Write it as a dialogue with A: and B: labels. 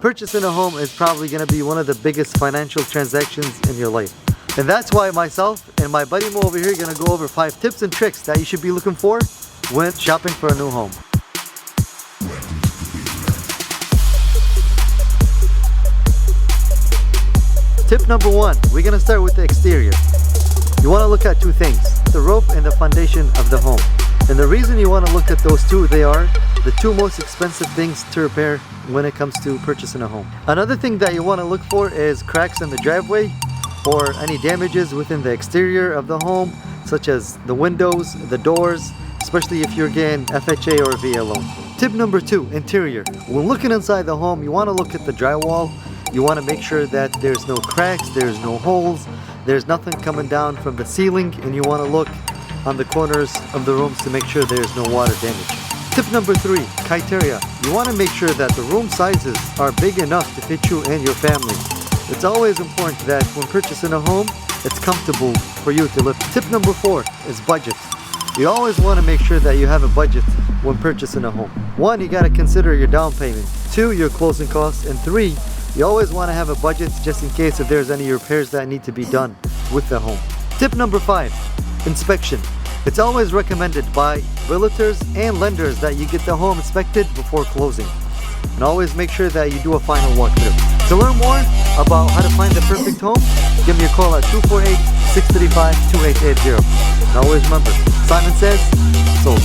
A: Purchasing a home is probably going to be one of the biggest financial transactions in your life. And that's why myself and my buddy Mo over here are going to go over 5 tips and tricks that you should be looking for when shopping for a new home. Tip number 1, we're going to start with the exterior. You want to look at 2 things, the roof and the foundation of the home. And the reason you want to look at those 2, they are the 2 most expensive things to repair when it comes to purchasing a home. Another thing that you want to look for is cracks in the driveway or any damages within the exterior of the home, such as the windows, the doors, especially if you're getting FHA or VA loan. Tip number 2, interior. When looking inside the home, you want to look at the drywall. You want to make sure that there's no cracks, there's no holes, there's nothing coming down from the ceiling, and you want to look on the corners of the rooms to make sure there's no water damage. Tip number 3, criteria. You want to make sure that the room sizes are big enough to fit you and your family. It's always important that when purchasing a home, it's comfortable for you to live. Tip number 4 is budget. You always want to make sure that you have a budget when purchasing a home. 1, you got to consider your down payment. 2, your closing costs. And 3, you always want to have a budget just in case if there's any repairs that need to be done with the home. Tip number 5, inspection. It's always recommended by realtors and lenders that you get the home inspected before closing. And always make sure that you do a final walkthrough. To learn more about how to find the perfect home, give me a call at 248-635-2880. And always remember, Simon says, sold.